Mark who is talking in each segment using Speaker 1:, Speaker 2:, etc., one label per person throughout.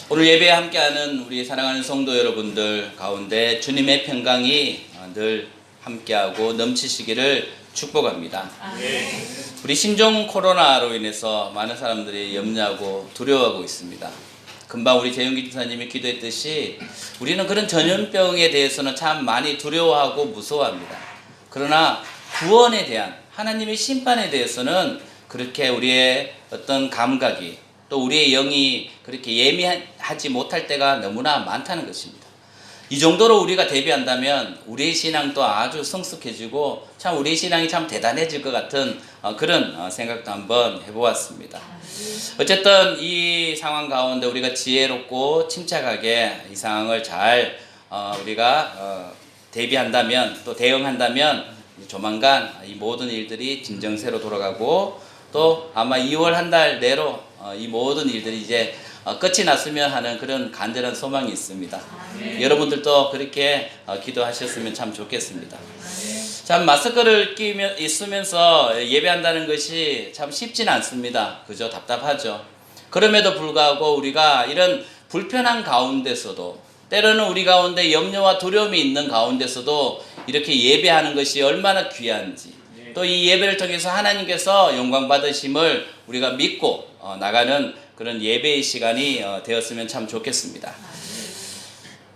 Speaker 1: 오늘 예배에 함께하는 우리 사랑하는 성도 여러분들 가운데 주님의 평강이 늘 함께하고 넘치시기를 축복합니다. 우리 신종 코로나로 인해서 많은 사람들이 염려하고 두려워하고 있습니다. 금방 우리 재윤기 집사님이 기도했듯이 우리는 그런 전염병에 대해서는 참 많이 두려워하고 무서워합니다. 그러나 구원에 대한 하나님의 심판에 대해서는 그렇게 우리의 어떤 감각이 또 우리의 영이 그렇게 예민하지 못할 때가 너무나 많다는 것입니다. 이 정도로 우리가 대비한다면 우리의 신앙도 아주 성숙해지고 참 우리의 신앙이 참 대단해질 것 같은 그런 생각도 한번 해보았습니다. 어쨌든 이 상황 가운데 우리가 지혜롭고 침착하게 이 상황을 잘 우리가 대비한다면 또 대응한다면 조만간 이 모든 일들이 진정세로 돌아가고 또 아마 2월 한 달 내로 이 모든 일들이 이제 끝이 났으면 하는 그런 간절한 소망이 있습니다. 여러분들도 그렇게 기도하셨으면 참 좋겠습니다. 참 마스크를 있으면서 예배한다는 것이 참 쉽지는 않습니다. 그죠? 답답하죠. 그럼에도 불구하고 우리가 이런 불편한 가운데서도 때로는 우리 가운데 염려와 두려움이 있는 가운데서도 이렇게 예배하는 것이 얼마나 귀한지 또 이 예배를 통해서 하나님께서 영광 받으심을 우리가 믿고 나가는 그런 예배의 시간이 되었으면 참 좋겠습니다.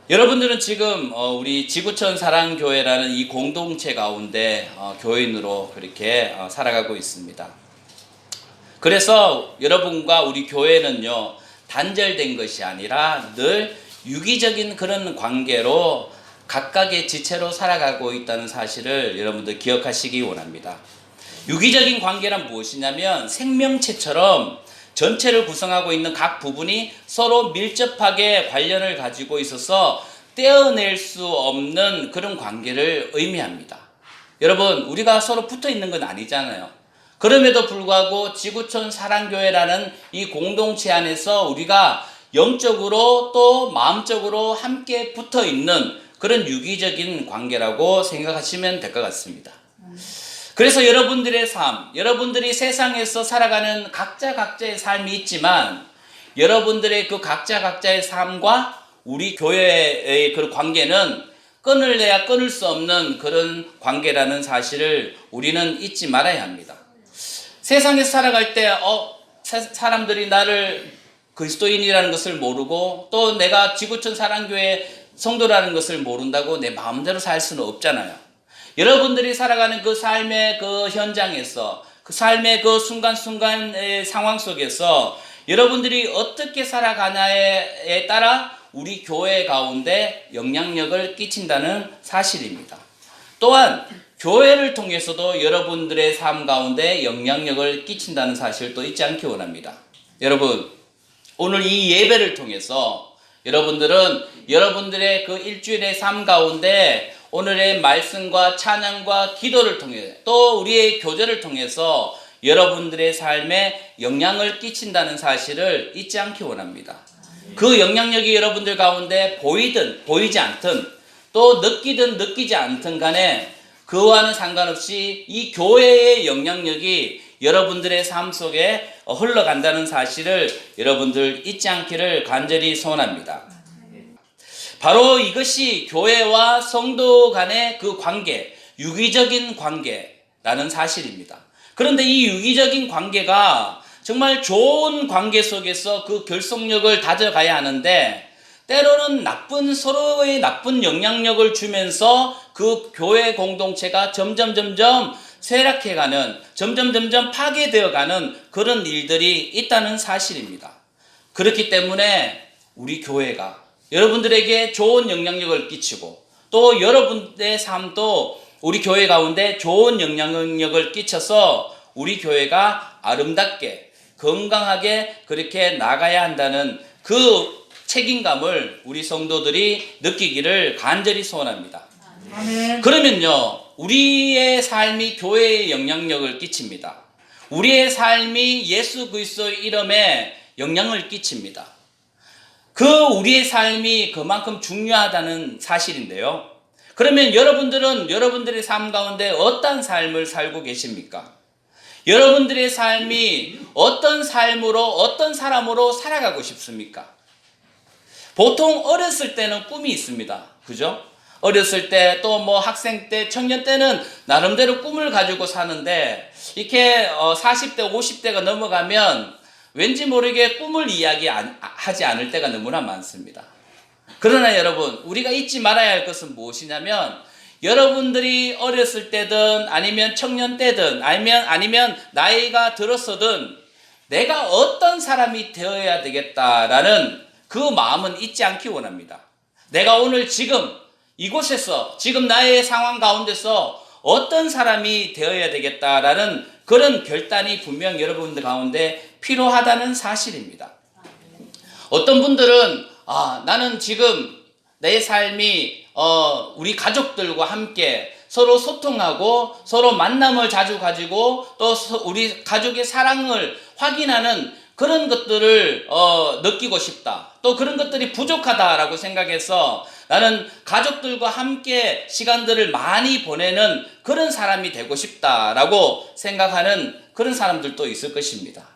Speaker 1: 여러분들은 지금 우리 지구촌 사랑교회라는 이 공동체 가운데 교인으로 그렇게 살아가고 있습니다. 그래서 여러분과 우리 교회는요 단절된 것이 아니라 늘 유기적인 그런 관계로 각각의 지체로 살아가고 있다는 사실을 여러분들 기억하시기 원합니다. 유기적인 관계란 무엇이냐면 생명체처럼 전체를 구성하고 있는 각 부분이 서로 밀접하게 관련을 가지고 있어서 떼어낼 수 없는 그런 관계를 의미합니다. 여러분, 우리가 서로 붙어 있는 건 아니잖아요. 그럼에도 불구하고 지구촌 사랑교회라는 이 공동체 안에서 우리가 영적으로 또 마음적으로 함께 붙어 있는 그런 유기적인 관계라고 생각하시면 될 것 같습니다. 그래서 여러분들의 삶, 여러분들이 세상에서 살아가는 각자의 삶이 있지만 여러분들의 그 각자의 삶과 우리 교회의 그 관계는 끊을래야 끊을 수 없는 그런 관계라는 사실을 우리는 잊지 말아야 합니다. 세상에서 살아갈 때 사람들이 나를 그리스도인이라는 것을 모르고 또 내가 지구촌 사랑교회 성도라는 것을 모른다고 내 마음대로 살 수는 없잖아요. 여러분들이 살아가는 그 삶의 그 현장에서 그 삶의 그 순간순간의 상황 속에서 여러분들이 어떻게 살아가냐에 따라 우리 교회 가운데 영향력을 끼친다는 사실입니다. 또한 교회를 통해서도 여러분들의 삶 가운데 영향력을 끼친다는 사실도 잊지 않기 원합니다. 여러분, 오늘 이 예배를 통해서 여러분들은 여러분들의 그 일주일의 삶 가운데 오늘의 말씀과 찬양과 기도를 통해 또 우리의 교제를 통해서 여러분들의 삶에 영향을 끼친다는 사실을 잊지 않기 원합니다. 그 영향력이 여러분들 가운데 보이든 보이지 않든 또 느끼든 느끼지 않든 간에 그와는 상관없이 이 교회의 영향력이 여러분들의 삶 속에 흘러간다는 사실을 여러분들 잊지 않기를 간절히 소원합니다. 바로 이것이 교회와 성도 간의 그 관계, 유기적인 관계라는 사실입니다. 그런데 이 유기적인 관계가 정말 좋은 관계 속에서 그 결속력을 다져가야 하는데 때로는 서로의 나쁜 영향력을 주면서 그 교회 공동체가 점점 쇠락해가는, 점점 파괴되어가는 그런 일들이 있다는 사실입니다. 그렇기 때문에 우리 교회가 여러분들에게 좋은 영향력을 끼치고 또 여러분의 삶도 우리 교회 가운데 좋은 영향력을 끼쳐서 우리 교회가 아름답게 건강하게 그렇게 나가야 한다는 그 책임감을 우리 성도들이 느끼기를 간절히 소원합니다. 아멘. 그러면요, 우리의 삶이 교회에 영향력을 끼칩니다. 우리의 삶이 예수 그리스도의 이름에 영향을 끼칩니다. 그 우리의 삶이 그만큼 중요하다는 사실인데요. 그러면 여러분들은 여러분들의 삶 가운데 어떤 삶을 살고 계십니까? 여러분들의 삶이 어떤 삶으로 어떤 사람으로 살아가고 싶습니까? 보통 어렸을 때는 꿈이 있습니다. 그죠? 어렸을 때 또 뭐 학생 때 청년 때는 나름대로 꿈을 가지고 사는데 이렇게 40대 50대가 넘어가면 왠지 모르게 꿈을 이야기하지 않을 때가 너무나 많습니다. 그러나 여러분, 우리가 잊지 말아야 할 것은 무엇이냐면 여러분들이 어렸을 때든 아니면 청년 때든 아니면 나이가 들었어든 내가 어떤 사람이 되어야 되겠다라는 그 마음은 잊지 않기 원합니다. 내가 오늘 지금 이곳에서 지금 나의 상황 가운데서 어떤 사람이 되어야 되겠다라는 그런 결단이 분명 여러분들 가운데 필요하다는 사실입니다. 어떤 분들은 나는 지금 내 삶이 우리 가족들과 함께 서로 소통하고 서로 만남을 자주 가지고 또 우리 가족의 사랑을 확인하는 그런 것들을 느끼고 싶다. 또 그런 것들이 부족하다라고 생각해서 나는 가족들과 함께 시간들을 많이 보내는 그런 사람이 되고 싶다라고 생각하는 그런 사람들도 있을 것입니다.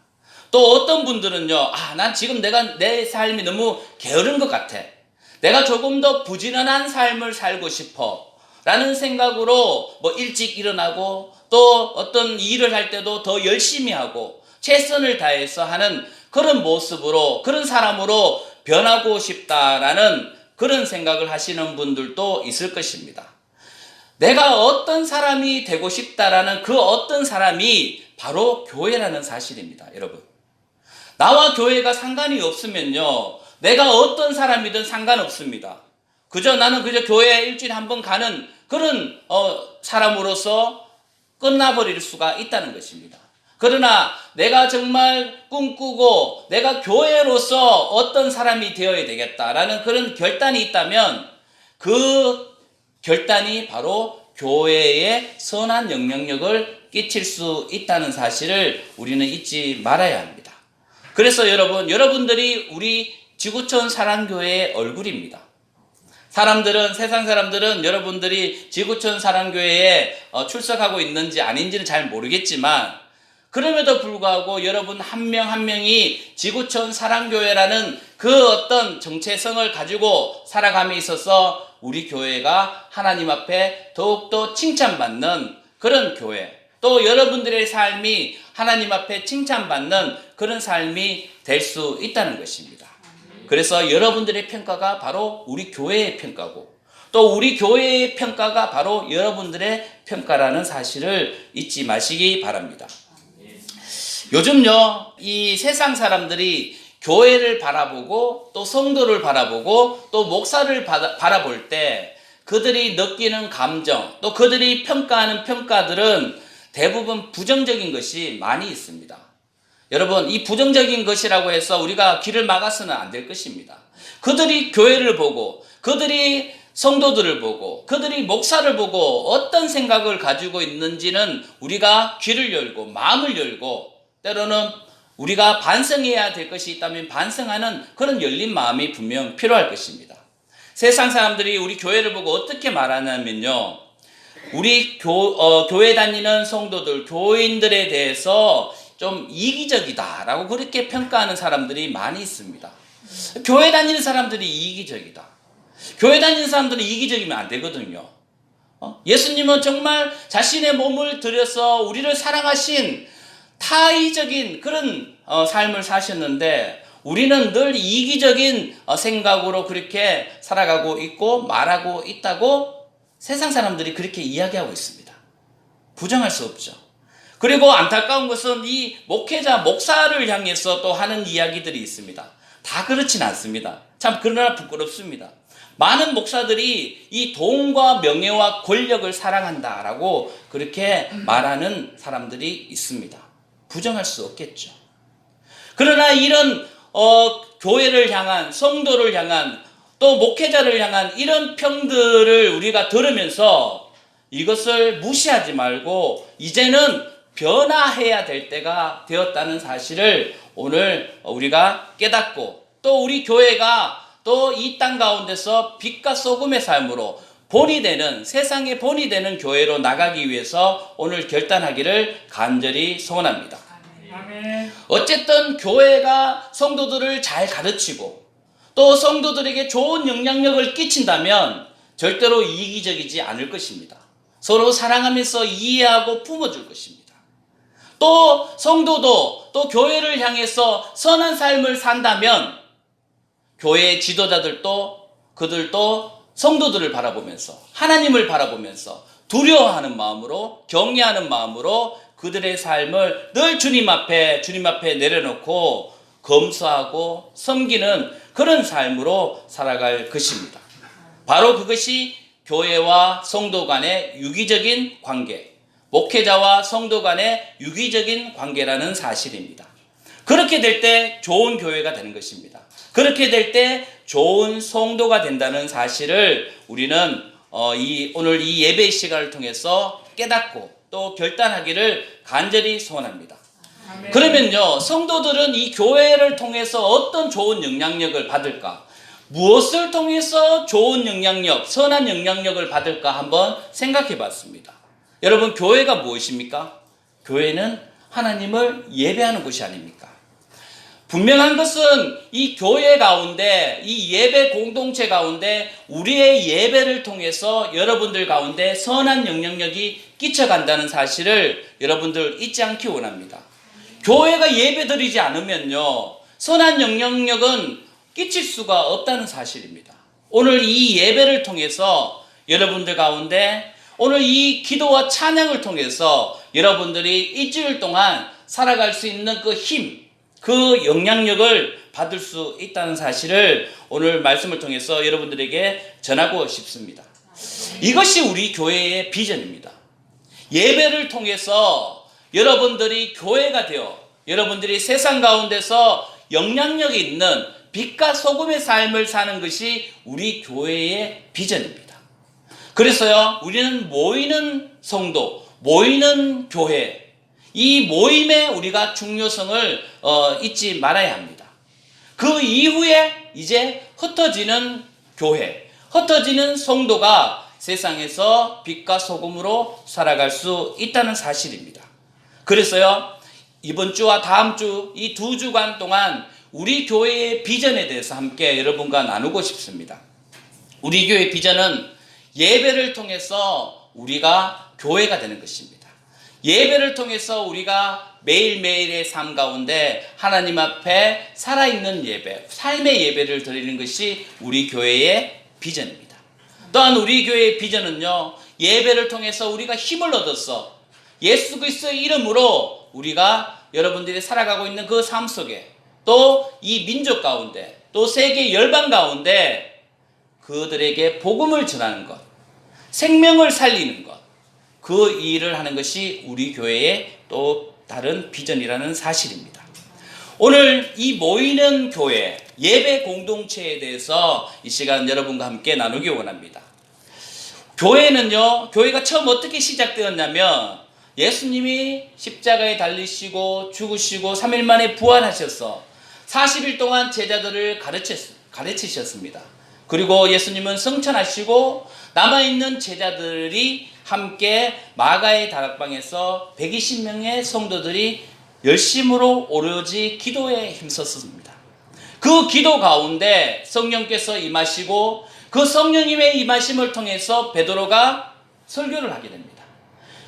Speaker 1: 또 어떤 분들은요, 난 지금 내 삶이 너무 게으른 것 같아. 내가 조금 더 부지런한 삶을 살고 싶어. 라는 생각으로 뭐 일찍 일어나고 또 어떤 일을 할 때도 더 열심히 하고 최선을 다해서 하는 그런 모습으로, 그런 사람으로 변하고 싶다라는 그런 생각을 하시는 분들도 있을 것입니다. 내가 어떤 사람이 되고 싶다라는 그 어떤 사람이 바로 교회라는 사실입니다, 여러분. 나와 교회가 상관이 없으면요, 내가 어떤 사람이든 상관없습니다. 나는 그저 교회에 일주일에 한 번 가는 그런 사람으로서 끝나버릴 수가 있다는 것입니다. 그러나 내가 정말 꿈꾸고 내가 교회로서 어떤 사람이 되어야 되겠다라는 그런 결단이 있다면 그 결단이 바로 교회에 선한 영향력을 끼칠 수 있다는 사실을 우리는 잊지 말아야 합니다. 그래서 여러분들이 우리 지구촌 사랑교회의 얼굴입니다. 세상 사람들은 여러분들이 지구촌 사랑교회에 출석하고 있는지 아닌지는 잘 모르겠지만 그럼에도 불구하고 여러분 한 명 한 명이 지구촌 사랑교회라는 그 어떤 정체성을 가지고 살아감에 있어서 우리 교회가 하나님 앞에 더욱더 칭찬받는 그런 교회, 또 여러분들의 삶이 하나님 앞에 칭찬받는 그런 삶이 될 수 있다는 것입니다. 그래서 여러분들의 평가가 바로 우리 교회의 평가고 또 우리 교회의 평가가 바로 여러분들의 평가라는 사실을 잊지 마시기 바랍니다. 요즘요, 이 세상 사람들이 교회를 바라보고 또 성도를 바라보고 또 목사를 바라볼 때 그들이 느끼는 감정, 또 그들이 평가하는 평가들은 대부분 부정적인 것이 많이 있습니다. 여러분, 이 부정적인 것이라고 해서 우리가 귀를 막아서는 안 될 것입니다. 그들이 교회를 보고 그들이 성도들을 보고 그들이 목사를 보고 어떤 생각을 가지고 있는지는 우리가 귀를 열고 마음을 열고 때로는 우리가 반성해야 될 것이 있다면 반성하는 그런 열린 마음이 분명 필요할 것입니다. 세상 사람들이 우리 교회를 보고 어떻게 말하냐면요, 우리 교회 다니는 성도들, 교인들에 대해서 좀 이기적이다라고 그렇게 평가하는 사람들이 많이 있습니다. 교회 다니는 사람들이 이기적이다. 교회 다니는 사람들은 이기적이면 안 되거든요. 예수님은 정말 자신의 몸을 들여서 우리를 사랑하신 타의적인 그런 삶을 사셨는데 우리는 늘 이기적인 생각으로 그렇게 살아가고 있고 말하고 있다고 세상 사람들이 그렇게 이야기하고 있습니다. 부정할 수 없죠. 그리고 안타까운 것은 이 목사를 향해서 또 하는 이야기들이 있습니다. 다 그렇진 않습니다. 참 그러나 부끄럽습니다. 많은 목사들이 이 돈과 명예와 권력을 사랑한다라고 그렇게 말하는 사람들이 있습니다. 부정할 수 없겠죠. 그러나 이런 교회를 향한, 성도를 향한, 또 목회자를 향한 이런 평들을 우리가 들으면서 이것을 무시하지 말고 이제는 변화해야 될 때가 되었다는 사실을 오늘 우리가 깨닫고 또 우리 교회가 또 이 땅 가운데서 빛과 소금의 삶으로 본이 되는, 세상의 본이 되는 교회로 나가기 위해서 오늘 결단하기를 간절히 소원합니다. 어쨌든 교회가 성도들을 잘 가르치고 또 성도들에게 좋은 영향력을 끼친다면 절대로 이기적이지 않을 것입니다. 서로 사랑하면서 이해하고 품어줄 것입니다. 또 성도도 또 교회를 향해서 선한 삶을 산다면 교회 지도자들도 그들도 성도들을 바라보면서 하나님을 바라보면서 두려워하는 마음으로 경외하는 마음으로 그들의 삶을 늘 주님 앞에 내려놓고 검소하고 섬기는 그런 삶으로 살아갈 것입니다. 바로 그것이 교회와 성도 간의 유기적인 관계, 목회자와 성도 간의 유기적인 관계라는 사실입니다. 그렇게 될 때 좋은 교회가 되는 것입니다. 그렇게 될 때 좋은 성도가 된다는 사실을 우리는 오늘 이 예배 시간을 통해서 깨닫고 또 결단하기를 간절히 소원합니다. 아멘. 그러면요, 성도들은 이 교회를 통해서 어떤 좋은 영향력을 받을까? 무엇을 통해서 좋은 영향력, 선한 영향력을 받을까 한번 생각해 봤습니다. 여러분, 교회가 무엇입니까? 교회는 하나님을 예배하는 곳이 아닙니까? 분명한 것은 이 교회 가운데, 이 예배 공동체 가운데 우리의 예배를 통해서 여러분들 가운데 선한 영향력이 끼쳐간다는 사실을 여러분들 잊지 않기 원합니다. 교회가 예배 드리지 않으면요, 선한 영향력은 끼칠 수가 없다는 사실입니다. 오늘 이 예배를 통해서 여러분들 가운데 오늘 이 기도와 찬양을 통해서 여러분들이 일주일 동안 살아갈 수 있는 그 힘, 그 영향력을 받을 수 있다는 사실을 오늘 말씀을 통해서 여러분들에게 전하고 싶습니다. 이것이 우리 교회의 비전입니다. 예배를 통해서 여러분들이 교회가 되어 여러분들이 세상 가운데서 영향력이 있는 빛과 소금의 삶을 사는 것이 우리 교회의 비전입니다. 그래서요, 우리는 모이는 성도, 모이는 교회, 이 모임에 우리가 중요성을 잊지 말아야 합니다. 그 이후에 이제 흩어지는 교회, 흩어지는 성도가 세상에서 빛과 소금으로 살아갈 수 있다는 사실입니다. 그래서요, 이번 주와 다음 주 이 2주간 동안 우리 교회의 비전에 대해서 함께 여러분과 나누고 싶습니다. 우리 교회의 비전은 예배를 통해서 우리가 교회가 되는 것입니다. 예배를 통해서 우리가 매일매일의 삶 가운데 하나님 앞에 살아있는 예배, 삶의 예배를 드리는 것이 우리 교회의 비전입니다. 또한 우리 교회의 비전은요, 예배를 통해서 우리가 힘을 얻어서 예수 그리스도의 이름으로 우리가 여러분들이 살아가고 있는 그 삶 속에 또 이 민족 가운데 또 세계 열방 가운데 그들에게 복음을 전하는 것, 생명을 살리는 것, 그 일을 하는 것이 우리 교회의 또 다른 비전이라는 사실입니다. 오늘 이 모이는 교회, 예배 공동체에 대해서 이 시간 여러분과 함께 나누기 원합니다. 교회는요, 교회가 처음 어떻게 시작되었냐면 예수님이 십자가에 달리시고 죽으시고 3일 만에 부활하셔서 40일 동안 제자들을 가르치셨습니다. 그리고 예수님은 성천하시고 남아있는 제자들이 함께 마가의 다락방에서 120명의 성도들이 열심으로 오로지 기도에 힘썼습니다. 그 기도 가운데 성령께서 임하시고 그 성령님의 임하심을 통해서 베드로가 설교를 하게 됩니다.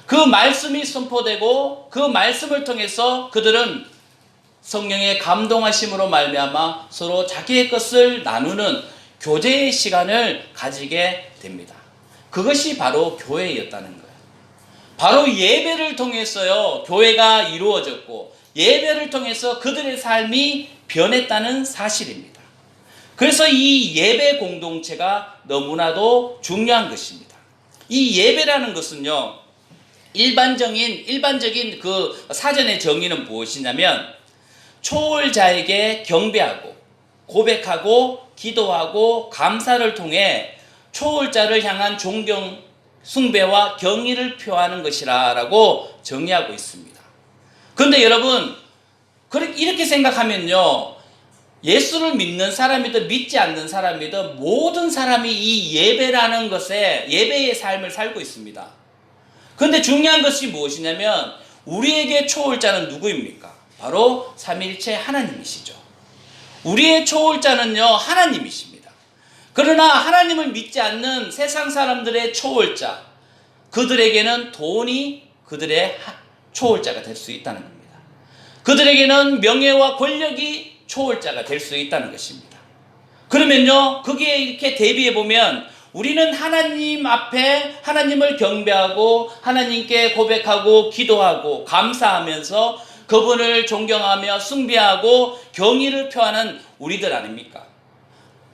Speaker 1: 그 말씀이 선포되고 그 말씀을 통해서 그들은 성령의 감동하심으로 말미암아 서로 자기의 것을 나누는 교제의 시간을 가지게 됩니다. 그것이 바로 교회였다는 거예요. 바로 예배를 통해서요, 교회가 이루어졌고 예배를 통해서 그들의 삶이 변했다는 사실입니다. 그래서 이 예배 공동체가 너무나도 중요한 것입니다. 이 예배라는 것은요, 일반적인 그 사전의 정의는 무엇이냐면 초월자에게 경배하고 고백하고 기도하고 감사를 통해 초월자를 향한 존경, 숭배와 경의를 표하는 것이라고 정의하고 있습니다. 그런데 여러분, 이렇게 생각하면요, 예수를 믿는 사람이든 믿지 않는 사람이든 모든 사람이 이 예배라는 것에 예배의 삶을 살고 있습니다. 그런데 중요한 것이 무엇이냐면 우리에게 초월자는 누구입니까? 바로 삼위일체 하나님이시죠. 우리의 초월자는요, 하나님이십니다. 그러나 하나님을 믿지 않는 세상 사람들의 초월자, 그들에게는 돈이 그들의 초월자가 될 수 있다는 겁니다. 그들에게는 명예와 권력이 초월자가 될 수 있다는 것입니다. 그러면요, 거기에 이렇게 대비해 보면 우리는 하나님 앞에 하나님을 경배하고 하나님께 고백하고 기도하고 감사하면서 그분을 존경하며 숭배하고 경의를 표하는 우리들 아닙니까?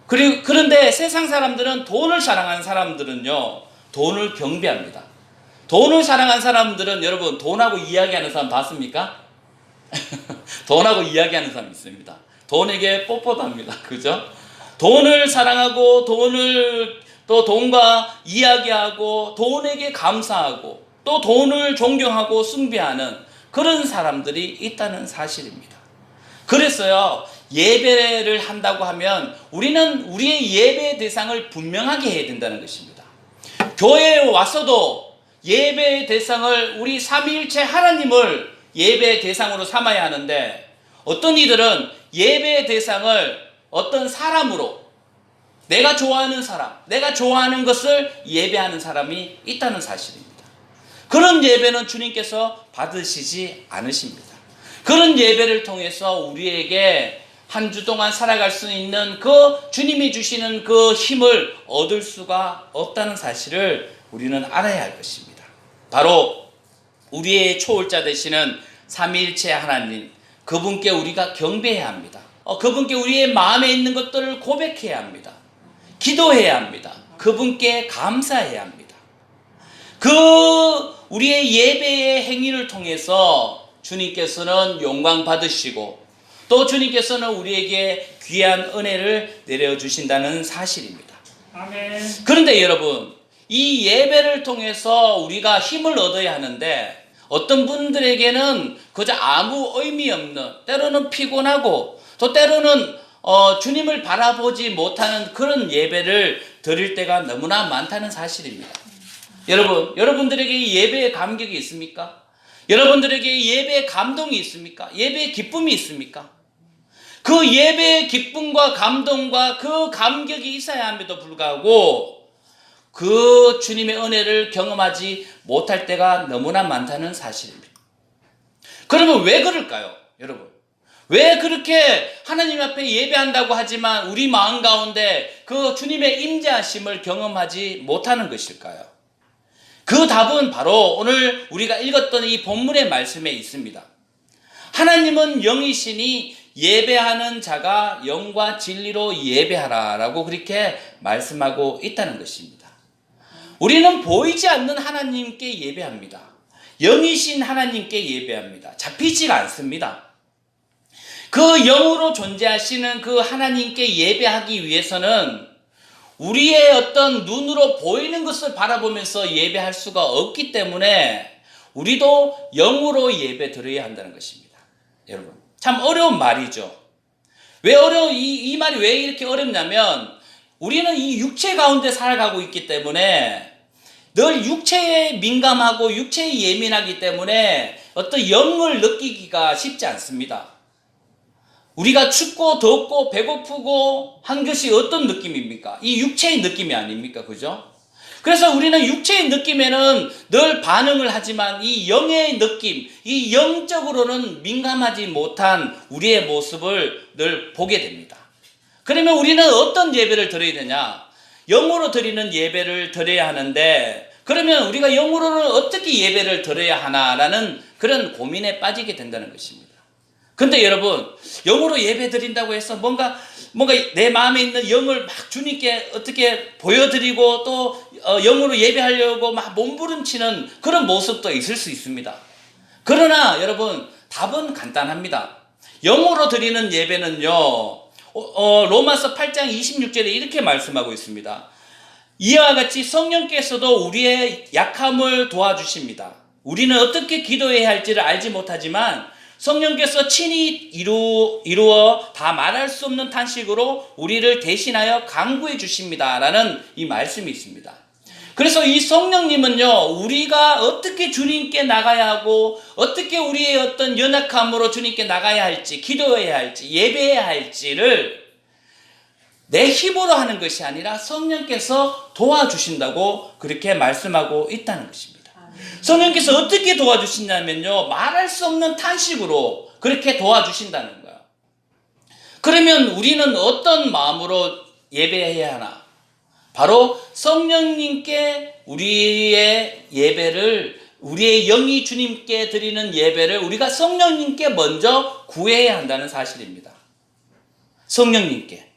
Speaker 1: 그런데 세상 사람들은, 돈을 사랑하는 사람들은요, 돈을 경배합니다. 돈을 사랑하는 사람들은, 여러분, 돈하고 이야기하는 사람 봤습니까? 돈하고 이야기하는 사람 있습니다. 돈에게 뻣뻣합니다. 그죠? 돈을 사랑하고 또 돈과 이야기하고 돈에게 감사하고 또 돈을 존경하고 숭배하는 그런 사람들이 있다는 사실입니다. 그래서요, 예배를 한다고 하면 우리는 우리의 예배 대상을 분명하게 해야 된다는 것입니다. 교회에 와서도 예배의 대상을 우리 삼위일체 하나님을 예배의 대상으로 삼아야 하는데, 어떤 이들은 예배의 대상을 어떤 사람으로, 내가 좋아하는 사람, 내가 좋아하는 것을 예배하는 사람이 있다는 사실입니다. 그런 예배는 주님께서 받으시지 않으십니다. 그런 예배를 통해서 우리에게 한 주 동안 살아갈 수 있는 그 주님이 주시는 그 힘을 얻을 수가 없다는 사실을 우리는 알아야 할 것입니다. 바로 우리의 초월자 되시는 삼위일체 하나님, 그분께 우리가 경배해야 합니다. 그분께 우리의 마음에 있는 것들을 고백해야 합니다. 기도해야 합니다. 그분께 감사해야 합니다. 우리의 예배의 행위를 통해서 주님께서는 영광 받으시고 또 주님께서는 우리에게 귀한 은혜를 내려주신다는 사실입니다.
Speaker 2: 아멘.
Speaker 1: 그런데 여러분, 이 예배를 통해서 우리가 힘을 얻어야 하는데, 어떤 분들에게는 그저 아무 의미 없는, 때로는 피곤하고 또 때로는 주님을 바라보지 못하는 그런 예배를 드릴 때가 너무나 많다는 사실입니다. 여러분들에게 이 예배의 감격이 있습니까? 여러분들에게 예배의 감동이 있습니까? 예배의 기쁨이 있습니까? 그 예배의 기쁨과 감동과 그 감격이 있어야 함에도 불구하고 그 주님의 은혜를 경험하지 못할 때가 너무나 많다는 사실입니다. 그러면 왜 그럴까요, 여러분? 왜 그렇게 하나님 앞에 예배한다고 하지만 우리 마음 가운데 그 주님의 임재하심을 경험하지 못하는 것일까요? 그 답은 바로 오늘 우리가 읽었던 이 본문의 말씀에 있습니다. 하나님은 영이시니 예배하는 자가 영과 진리로 예배하라라고 그렇게 말씀하고 있다는 것입니다. 우리는 보이지 않는 하나님께 예배합니다. 영이신 하나님께 예배합니다. 잡히지가 않습니다. 그 영으로 존재하시는 그 하나님께 예배하기 위해서는 우리의 어떤 눈으로 보이는 것을 바라보면서 예배할 수가 없기 때문에 우리도 영으로 예배 드려야 한다는 것입니다. 여러분, 참 어려운 말이죠. 왜 이 말이 왜 이렇게 어렵냐면, 우리는 이 육체 가운데 살아가고 있기 때문에 늘 육체에 민감하고 육체에 예민하기 때문에 어떤 영을 느끼기가 쉽지 않습니다. 우리가 춥고 덥고 배고프고 한 것이 어떤 느낌입니까? 이 육체의 느낌이 아닙니까? 그죠? 그래서 우리는 육체의 느낌에는 늘 반응을 하지만 이 영의 느낌, 이 영적으로는 민감하지 못한 우리의 모습을 늘 보게 됩니다. 그러면 우리는 어떤 예배를 드려야 되냐? 영으로 드리는 예배를 드려야 하는데, 그러면 우리가 영으로는 어떻게 예배를 드려야 하나라는 그런 고민에 빠지게 된다는 것입니다. 근데 여러분, 영으로 예배 드린다고 해서 뭔가 내 마음에 있는 영을 막 주님께 어떻게 보여드리고 또 영으로 예배하려고 막 몸부림치는 그런 모습도 있을 수 있습니다. 그러나 여러분, 답은 간단합니다. 영으로 드리는 예배는요, 로마서 8장 26절에 이렇게 말씀하고 있습니다. 이와 같이 성령께서도 우리의 약함을 도와주십니다. 우리는 어떻게 기도해야 할지를 알지 못하지만 성령께서 친히 이루어 다 말할 수 없는 탄식으로 우리를 대신하여 간구해 주십니다 라는 이 말씀이 있습니다. 그래서 이 성령님은요, 우리가 어떻게 주님께 나가야 하고, 어떻게 우리의 어떤 연약함으로 주님께 나가야 할지, 기도해야 할지, 예배해야 할지를 내 힘으로 하는 것이 아니라 성령께서 도와주신다고 그렇게 말씀하고 있다는 것입니다. 성령께서 어떻게 도와주시냐면요, 말할 수 없는 탄식으로 그렇게 도와주신다는 거예요. 그러면 우리는 어떤 마음으로 예배해야 하나? 바로 성령님께 우리의 예배를, 우리의 영이 주님께 드리는 예배를 우리가 성령님께 먼저 구해야 한다는 사실입니다. 성령님께.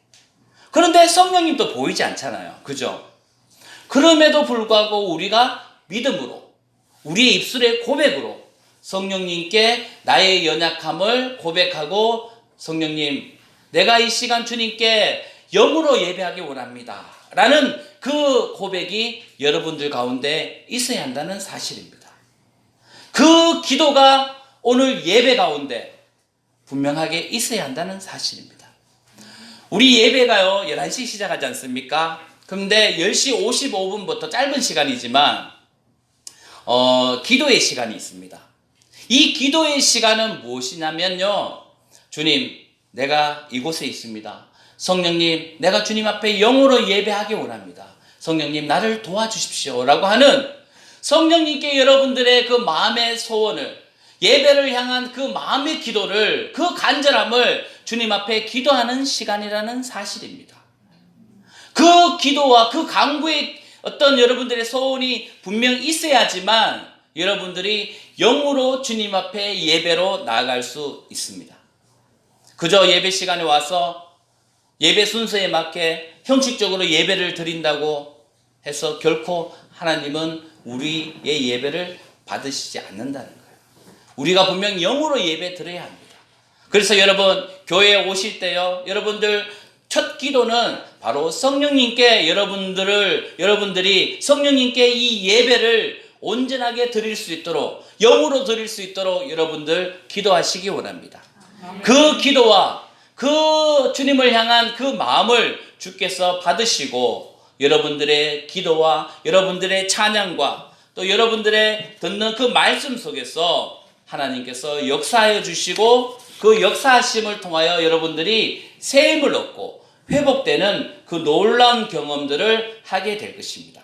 Speaker 1: 그런데 성령님도 보이지 않잖아요. 그죠? 그럼에도 불구하고 우리가 믿음으로, 우리의 입술의 고백으로 성령님께 나의 연약함을 고백하고, 성령님, 내가 이 시간 주님께 영으로 예배하기 원합니다 라는 그 고백이 여러분들 가운데 있어야 한다는 사실입니다. 그 기도가 오늘 예배 가운데 분명하게 있어야 한다는 사실입니다. 우리 예배가요 11시 시작하지 않습니까? 그런데 10시 55분부터 짧은 시간이지만 기도의 시간이 있습니다. 이 기도의 시간은 무엇이냐면요, 주님, 내가 이곳에 있습니다. 성령님, 내가 주님 앞에 영으로 예배하기 원합니다. 성령님, 나를 도와주십시오 라고 하는 성령님께 여러분들의 그 마음의 소원을, 예배를 향한 그 마음의 기도를, 그 간절함을 주님 앞에 기도하는 시간이라는 사실입니다. 그 기도와 그 간구의 어떤 여러분들의 소원이 분명 있어야지만 여러분들이 영으로 주님 앞에 예배로 나아갈 수 있습니다. 그저 예배 시간에 와서 예배 순서에 맞게 형식적으로 예배를 드린다고 해서 결코 하나님은 우리의 예배를 받으시지 않는다는 거예요. 우리가 분명 영으로 예배 드려야 합니다. 그래서 여러분, 교회에 오실 때요, 여러분들 첫 기도는 바로 성령님께 여러분들이 성령님께 이 예배를 온전하게 드릴 수 있도록, 영으로 드릴 수 있도록 여러분들 기도하시기 원합니다. 그 기도와 그 주님을 향한 그 마음을 주께서 받으시고, 여러분들의 기도와 여러분들의 찬양과 또 여러분들의 듣는 그 말씀 속에서 하나님께서 역사하여 주시고, 그 역사하심을 통하여 여러분들이 새 힘을 얻고 회복되는 그 놀라운 경험들을 하게 될 것입니다.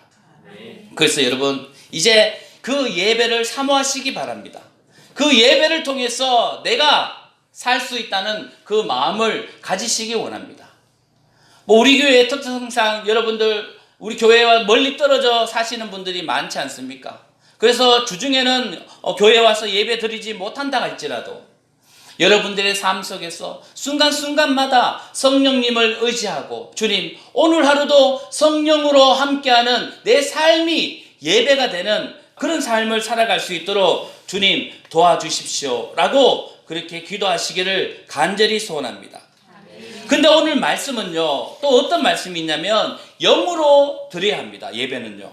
Speaker 1: 그래서 여러분, 이제 그 예배를 사모하시기 바랍니다. 그 예배를 통해서 내가 살 수 있다는 그 마음을 가지시기 원합니다. 우리 교회의 특성상 여러분들, 우리 교회와 멀리 떨어져 사시는 분들이 많지 않습니까? 그래서 주중에는 교회 와서 예배 드리지 못한다 할지라도 여러분들의 삶 속에서 순간순간마다 성령님을 의지하고, 주님, 오늘 하루도 성령으로 함께하는 내 삶이 예배가 되는 그런 삶을 살아갈 수 있도록 주님 도와주십시오 라고 그렇게 기도하시기를 간절히 소원합니다. 근데 오늘 말씀은요, 또 어떤 말씀이 있냐면 영으로 드려야 합니다. 예배는요.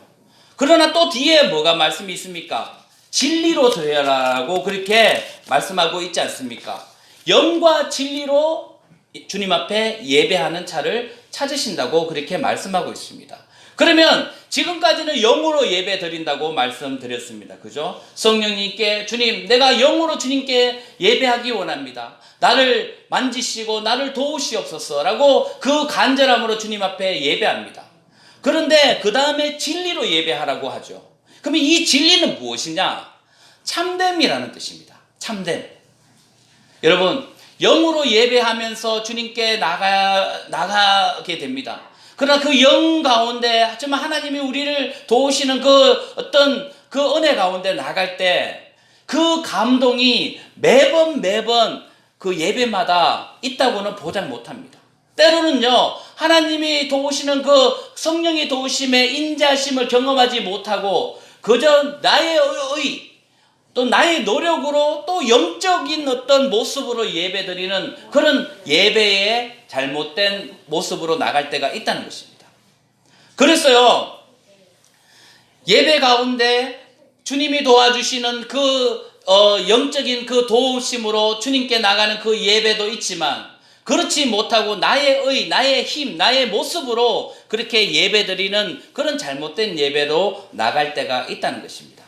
Speaker 1: 그러나 또 뒤에 뭐가 말씀이 있습니까? 진리로 드려라라고 그렇게 말씀하고 있지 않습니까? 영과 진리로 주님 앞에 예배하는 차를 찾으신다고 그렇게 말씀하고 있습니다. 그러면 지금까지는 영으로 예배 드린다고 말씀드렸습니다. 그죠? 성령님께, 주님, 내가 영으로 주님께 예배하기 원합니다. 나를 만지시고 나를 도우시옵소서 라고 그 간절함으로 주님 앞에 예배합니다. 그런데 그 다음에 진리로 예배하라고 하죠. 그러면 이 진리는 무엇이냐? 참됨이라는 뜻입니다. 참됨. 여러분, 영으로 예배하면서 주님께 나가게 됩니다. 그러나 그 영 가운데, 하지만 하나님이 우리를 도우시는 그 어떤 그 은혜 가운데 나갈 때 그 감동이 매번 그 예배마다 있다고는 보장 못합니다. 때로는요, 하나님이 도우시는 그 성령의 도우심의 인자심을 경험하지 못하고 그저 나의 또 나의 노력으로 또 영적인 어떤 모습으로 예배드리는 그런 예배의 잘못된 모습으로 나갈 때가 있다는 것입니다. 그래서요, 예배 가운데 주님이 도와주시는 그 영적인 그 도우심으로 주님께 나가는 그 예배도 있지만, 그렇지 못하고 나의 힘, 나의 모습으로 그렇게 예배드리는 그런 잘못된 예배로 나갈 때가 있다는 것입니다.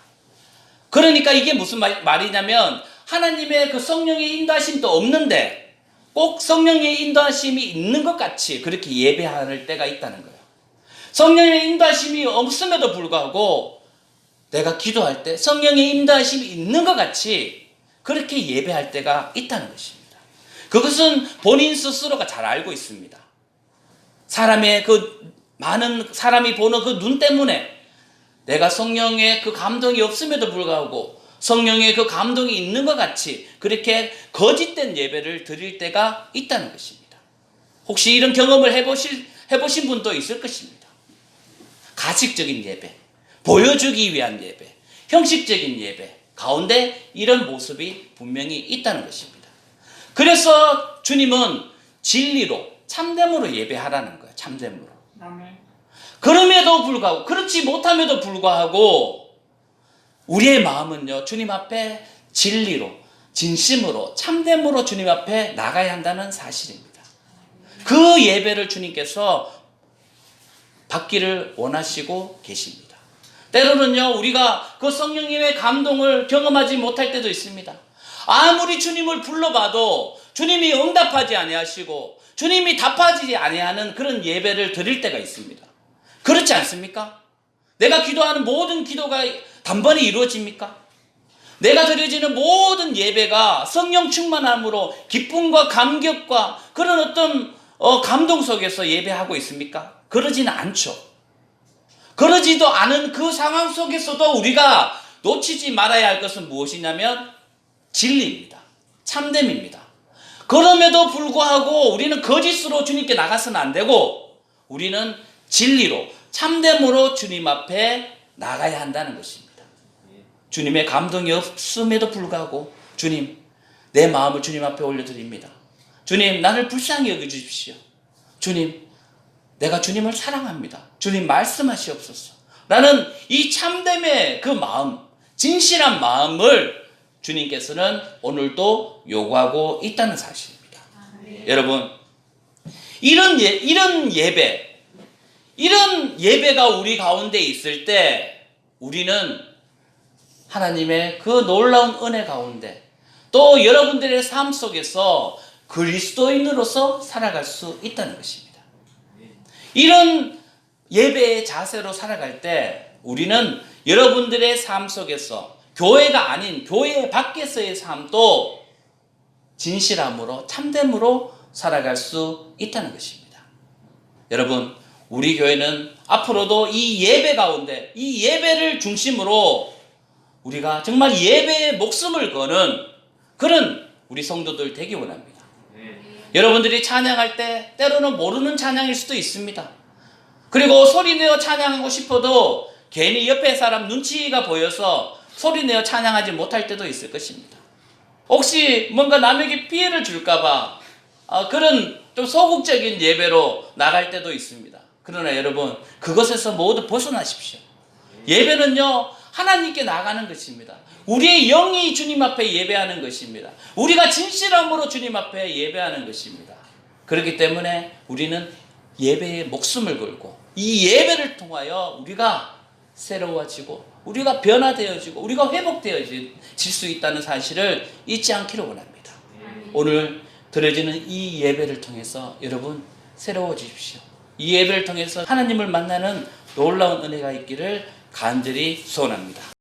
Speaker 1: 그러니까 이게 무슨 말이냐면 하나님의 그 성령의 인도하심도 없는데 꼭 성령의 인도하심이 있는 것 같이 그렇게 예배할 때가 있다는 거예요. 성령의 인도하심이 없음에도 불구하고 내가 기도할 때 성령의 인도하심이 있는 것 같이 그렇게 예배할 때가 있다는 것입니다. 그것은 본인 스스로가 잘 알고 있습니다. 사람의 그 많은 사람이 보는 그 눈 때문에 내가 성령의 그 감동이 없음에도 불구하고 성령의 그 감동이 있는 것 같이 그렇게 거짓된 예배를 드릴 때가 있다는 것입니다. 혹시 이런 경험을 해보신 분도 있을 것입니다. 가식적인 예배, 보여주기 위한 예배, 형식적인 예배 가운데 이런 모습이 분명히 있다는 것입니다. 그래서 주님은 진리로 참됨으로 예배하라는 거예요. 참됨으로. 그럼에도 불구하고 그렇지 못함에도 불구하고 우리의 마음은요 주님 앞에 진리로 진심으로 참됨으로 주님 앞에 나가야 한다는 사실입니다. 그 예배를 주님께서 받기를 원하시고 계십니다. 때로는요 우리가 그 성령님의 감동을 경험하지 못할 때도 있습니다. 아무리 주님을 불러봐도 주님이 응답하지 아니하시고 주님이 답하지 아니하는 그런 예배를 드릴 때가 있습니다. 그렇지 않습니까? 내가 기도하는 모든 기도가 단번에 이루어집니까? 내가 드려지는 모든 예배가 성령 충만함으로 기쁨과 감격과 그런 어떤 감동 속에서 예배하고 있습니까? 그러지는 않죠. 그러지도 않은 그 상황 속에서도 우리가 놓치지 말아야 할 것은 무엇이냐면 진리입니다. 참됨입니다. 그럼에도 불구하고 우리는 거짓으로 주님께 나가서는 안 되고 우리는 진리로 참됨으로 주님 앞에 나가야 한다는 것입니다. 주님의 감동이 없음에도 불구하고 주님 내 마음을 주님 앞에 올려드립니다. 주님 나를 불쌍히 여겨주십시오. 주님 내가 주님을 사랑합니다. 주님 말씀하시옵소서. 라는 이 참됨의 그 마음, 진실한 마음을 주님께서는 오늘도 요구하고 있다는 사실입니다. 여러분 이런 예배 이런 예배가 우리 가운데 있을 때 우리는 하나님의 그 놀라운 은혜 가운데 또 여러분들의 삶 속에서 그리스도인으로서 살아갈 수 있다는 것입니다. 이런 예배의 자세로 살아갈 때 우리는 여러분들의 삶 속에서 교회가 아닌 교회 밖에서의 삶도 진실함으로 참됨으로 살아갈 수 있다는 것입니다. 여러분 우리 교회는 앞으로도 이 예배 가운데 이 예배를 중심으로 우리가 정말 예배에 목숨을 거는 그런 우리 성도들 되기 원합니다. 여러분들이 찬양할 때 때로는 모르는 찬양일 수도 있습니다. 그리고 소리내어 찬양하고 싶어도 괜히 옆에 사람 눈치가 보여서 소리내어 찬양하지 못할 때도 있을 것입니다. 혹시 뭔가 남에게 피해를 줄까봐 그런 좀 소극적인 예배로 나갈 때도 있습니다. 그러나 여러분 그것에서 모두 벗어나십시오. 예배는요 하나님께 나가는 것입니다. 우리의 영이 주님 앞에 예배하는 것입니다. 우리가 진실함으로 주님 앞에 예배하는 것입니다. 그렇기 때문에 우리는 예배에 목숨을 걸고 이 예배를 통하여 우리가 새로워지고 우리가 변화되어지고 우리가 회복되어질 수 있다는 사실을 잊지 않기를 원합니다. 오늘 드려지는 이 예배를 통해서 여러분 새로워지십시오. 이 예배를 통해서 하나님을 만나는 놀라운 은혜가 있기를 간절히 소원합니다.